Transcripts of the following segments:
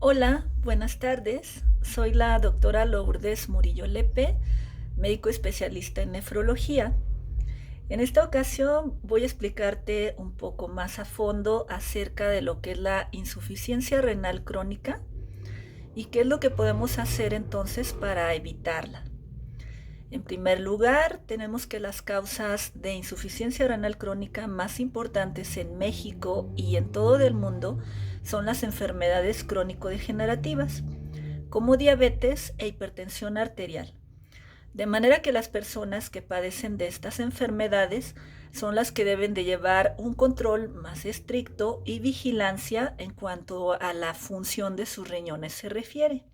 Hola, buenas tardes. Soy la doctora Lourdes Murillo Lepe, médico especialista en nefrología. En esta ocasión voy a explicarte un poco más a fondo acerca de lo que es la insuficiencia renal crónica y qué es lo que podemos hacer entonces para evitarla. En primer lugar, tenemos que las causas de insuficiencia renal crónica más importantes en México y en todo el mundo son las enfermedades crónico-degenerativas, como diabetes e hipertensión arterial. De manera que las personas que padecen de estas enfermedades son las que deben de llevar un control más estricto y vigilancia en cuanto a la función de sus riñones se refiere.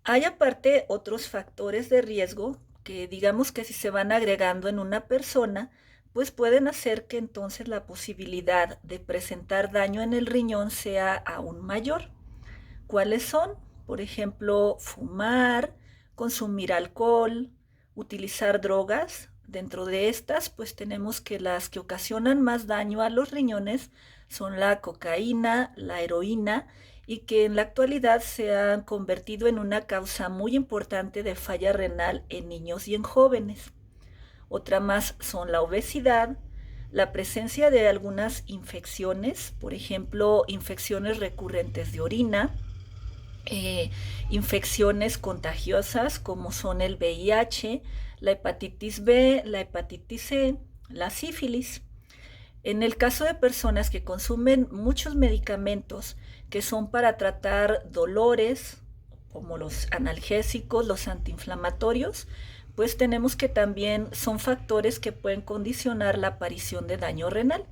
Hay aparte otros factores de riesgo que digamos que si se van agregando en una persona, pues pueden hacer que entonces la posibilidad de presentar daño en el riñón sea aún mayor. ¿Cuáles son? Por ejemplo, fumar, consumir alcohol, utilizar drogas. Dentro de estas, pues tenemos que las que ocasionan más daño a los riñones son la cocaína, la heroína y que en la actualidad se han convertido en una causa muy importante de falla renal en niños y en jóvenes. Otra más son la obesidad, la presencia de algunas infecciones, por ejemplo, infecciones recurrentes de orina, eh, infecciones contagiosas como son el VIH, la hepatitis B, la hepatitis C, la sífilis. En el caso de personas que consumen muchos medicamentos que son para tratar dolores, como los analgésicos, los antiinflamatorios, pues tenemos que también son factores que pueden condicionar la aparición de daño renal.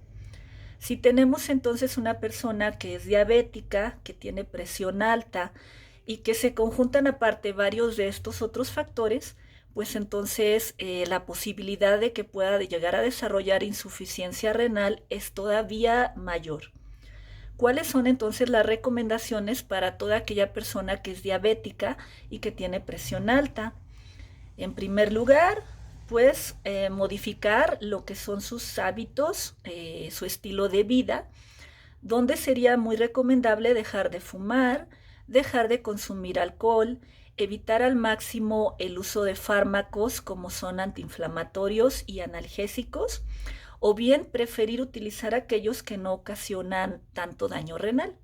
Si tenemos entonces una persona que es diabética, que tiene presión alta y que se conjuntan aparte varios de estos otros factores, pues entonces la posibilidad de que pueda llegar a desarrollar insuficiencia renal es todavía mayor. ¿Cuáles son entonces las recomendaciones para toda aquella persona que es diabética y que tiene presión alta? En primer lugar, pues modificar lo que son sus hábitos, su estilo de vida, donde sería muy recomendable dejar de fumar, dejar de consumir alcohol, evitar al máximo el uso de fármacos como son antiinflamatorios y analgésicos, o bien preferir utilizar aquellos que no ocasionan tanto daño renal.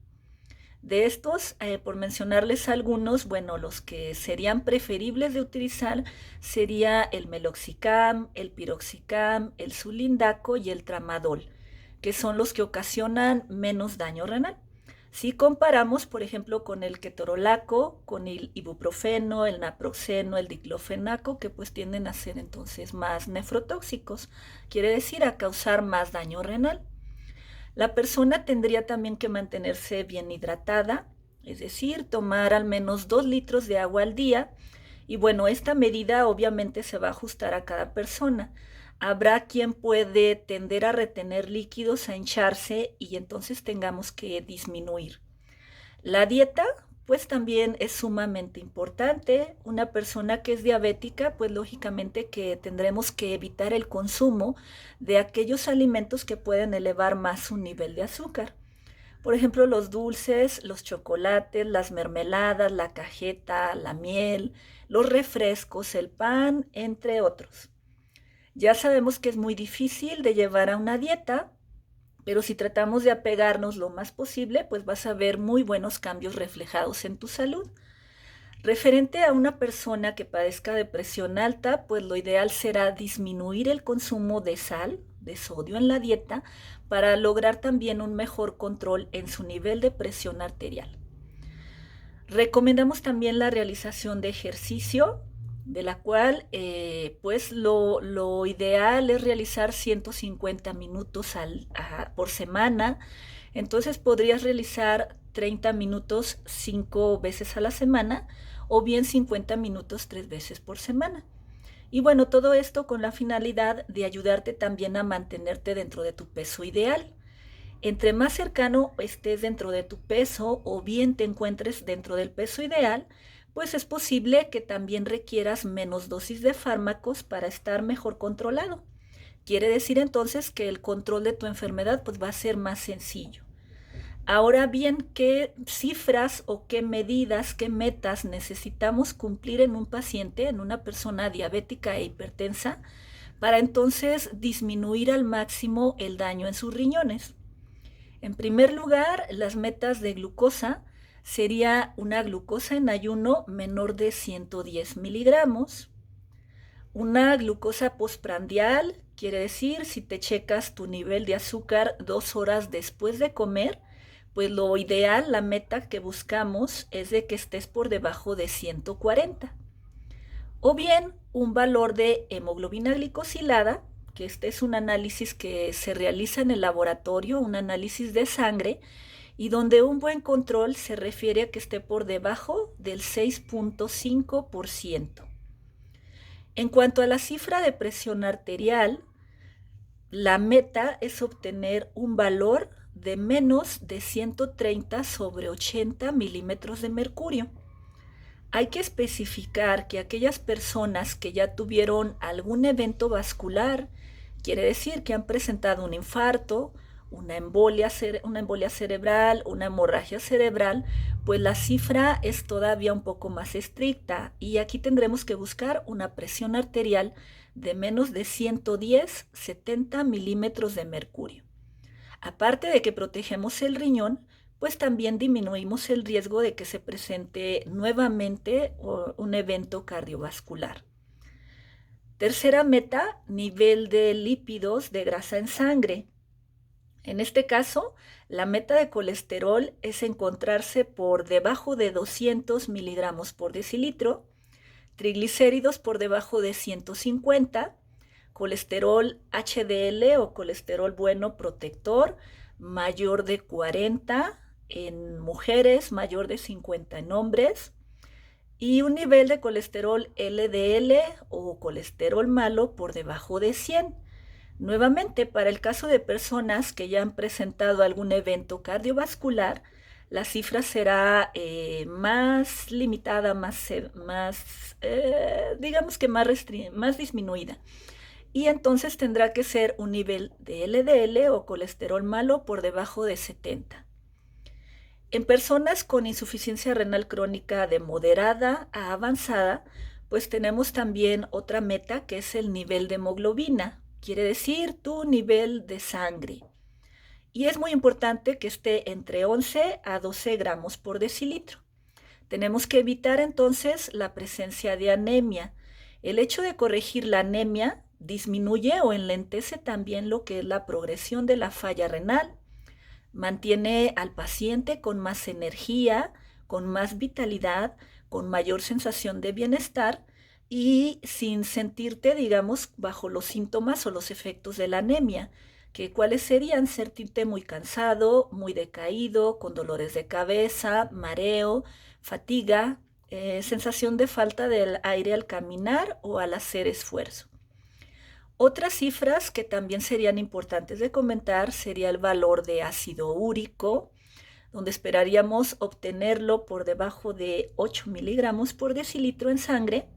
De estos, por mencionarles algunos, bueno, los que serían preferibles de utilizar sería el meloxicam, el piroxicam, el sulindaco y el tramadol, que son los que ocasionan menos daño renal. Si comparamos, por ejemplo, con el ketorolaco, con el ibuprofeno, el naproxeno, el diclofenaco, que pues tienden a ser entonces más nefrotóxicos, quiere decir a causar más daño renal. La persona tendría también que mantenerse bien hidratada, es decir, tomar al menos 2 litros de agua al día. Y bueno, esta medida obviamente se va a ajustar a cada persona. Habrá quien puede tender a retener líquidos, a hincharse y entonces tengamos que disminuir. La dieta, pues también es sumamente importante. Una persona que es diabética, pues lógicamente que tendremos que evitar el consumo de aquellos alimentos que pueden elevar más su nivel de azúcar. Por ejemplo, los dulces, los chocolates, las mermeladas, la cajeta, la miel, los refrescos, el pan, entre otros. Ya sabemos que es muy difícil de llevar a una dieta, pero si tratamos de apegarnos lo más posible, pues vas a ver muy buenos cambios reflejados en tu salud. Referente a una persona que padezca de presión alta, pues lo ideal será disminuir el consumo de sal, de sodio en la dieta, para lograr también un mejor control en su nivel de presión arterial. Recomendamos también la realización de ejercicio, de la cual pues lo ideal es realizar 150 minutos por semana. Entonces podrías realizar 30 minutos 5 veces a la semana o bien 50 minutos 3 veces por semana. Y bueno, todo esto con la finalidad de ayudarte también a mantenerte dentro de tu peso ideal. Entre más cercano estés dentro de tu peso o bien te encuentres dentro del peso ideal, pues es posible que también requieras menos dosis de fármacos para estar mejor controlado. Quiere decir entonces que el control de tu enfermedad pues va a ser más sencillo. Ahora bien, ¿qué cifras o qué medidas, qué metas necesitamos cumplir en un paciente, en una persona diabética e hipertensa, para entonces disminuir al máximo el daño en sus riñones? En primer lugar, las metas de glucosa sería una glucosa en ayuno menor de 110 miligramos, una glucosa postprandial, quiere decir, si te checas tu nivel de azúcar 2 horas después de comer, pues lo ideal, la meta que buscamos es de que estés por debajo de 140. O bien un valor de hemoglobina glicosilada, que este es un análisis que se realiza en el laboratorio, un análisis de sangre, y donde un buen control se refiere a que esté por debajo del 6.5%. En cuanto a la cifra de presión arterial, la meta es obtener un valor de menos de 130/80 milímetros de mercurio. Hay que especificar que aquellas personas que ya tuvieron algún evento vascular, quiere decir que han presentado un infarto, una embolia cerebral, una hemorragia cerebral, pues la cifra es todavía un poco más estricta y aquí tendremos que buscar una presión arterial de menos de 110/70 milímetros de mercurio. Aparte de que protegemos el riñón, pues también disminuimos el riesgo de que se presente nuevamente un evento cardiovascular. Tercera meta, nivel de lípidos de grasa en sangre. En este caso, la meta de colesterol es encontrarse por debajo de 200 miligramos por decilitro, triglicéridos por debajo de 150, colesterol HDL o colesterol bueno protector mayor de 40 en mujeres, mayor de 50 en hombres, y un nivel de colesterol LDL o colesterol malo por debajo de 100. Nuevamente, para el caso de personas que ya han presentado algún evento cardiovascular, la cifra será más limitada, digamos que más disminuida. Y entonces tendrá que ser un nivel de LDL o colesterol malo por debajo de 70. En personas con insuficiencia renal crónica de moderada a avanzada, pues tenemos también otra meta que es el nivel de hemoglobina, quiere decir tu nivel de sangre. Y es muy importante que esté entre 11 a 12 gramos por decilitro. Tenemos que evitar entonces la presencia de anemia. El hecho de corregir la anemia disminuye o enlentece también lo que es la progresión de la falla renal. Mantiene al paciente con más energía, con más vitalidad, con mayor sensación de bienestar y sin sentirte, digamos, bajo los síntomas o los efectos de la anemia, que cuáles serían sentirte muy cansado, muy decaído, con dolores de cabeza, mareo, fatiga, sensación de falta del aire al caminar o al hacer esfuerzo. Otras cifras que también serían importantes de comentar sería el valor de ácido úrico, donde esperaríamos obtenerlo por debajo de 8 miligramos por decilitro en sangre.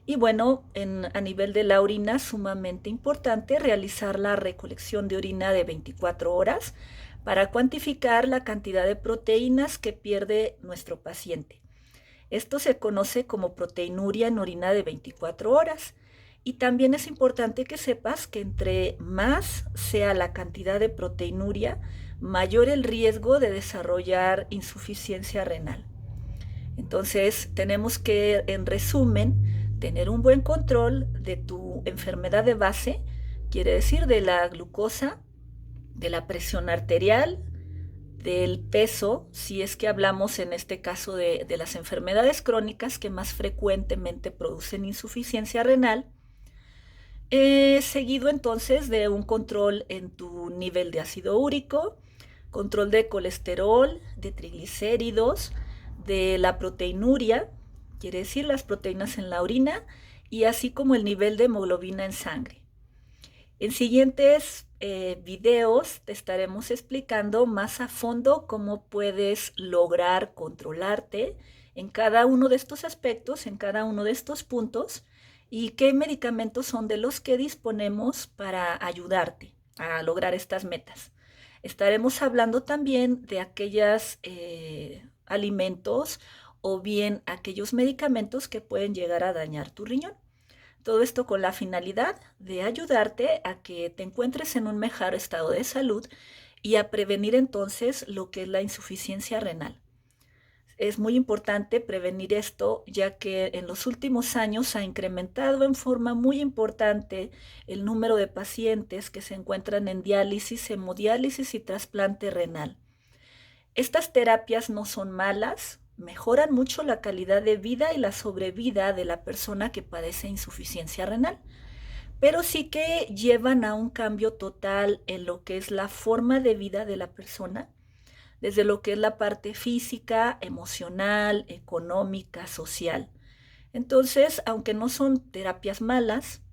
Y bueno, a nivel de la orina, sumamente importante realizar la recolección de orina de 24 horas para cuantificar la cantidad de proteínas que pierde nuestro paciente. Esto se conoce como proteinuria en orina de 24 horas. Y también es importante que sepas que entre más sea la cantidad de proteinuria, mayor el riesgo de desarrollar insuficiencia renal. Entonces, tenemos que, en resumen, tener un buen control de tu enfermedad de base, quiere decir de la glucosa, de la presión arterial, del peso, si es que hablamos en este caso de las enfermedades crónicas que más frecuentemente producen insuficiencia renal, seguido entonces de un control en tu nivel de ácido úrico, control de colesterol, de triglicéridos, de la proteinuria, quiere decir las proteínas en la orina, y así como el nivel de hemoglobina en sangre. En siguientes videos te estaremos explicando más a fondo cómo puedes lograr controlarte en cada uno de estos aspectos, en cada uno de estos puntos, y qué medicamentos son de los que disponemos para ayudarte a lograr estas metas. Estaremos hablando también de aquellos alimentos o bien aquellos medicamentos que pueden llegar a dañar tu riñón. Todo esto con la finalidad de ayudarte a que te encuentres en un mejor estado de salud y a prevenir entonces lo que es la insuficiencia renal. Es muy importante prevenir esto, ya que en los últimos años ha incrementado en forma muy importante el número de pacientes que se encuentran en diálisis, hemodiálisis y trasplante renal. Estas terapias no son malas, mejoran mucho la calidad de vida y la sobrevida de la persona que padece insuficiencia renal, pero sí que llevan a un cambio total en lo que es la forma de vida de la persona, desde lo que es la parte física, emocional, económica, social. Entonces, aunque no son terapias malas,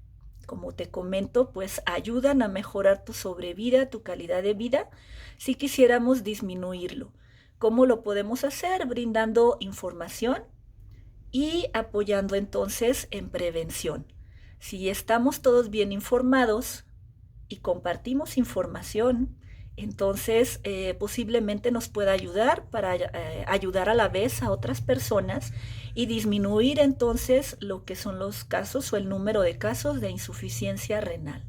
como te comento, pues ayudan a mejorar tu sobrevida, tu calidad de vida, si quisiéramos disminuirlo. ¿Cómo lo podemos hacer? Brindando información y apoyando entonces en prevención. Si estamos todos bien informados y compartimos información, entonces posiblemente nos pueda ayudar para ayudar a la vez a otras personas y disminuir entonces lo que son los casos o el número de casos de insuficiencia renal.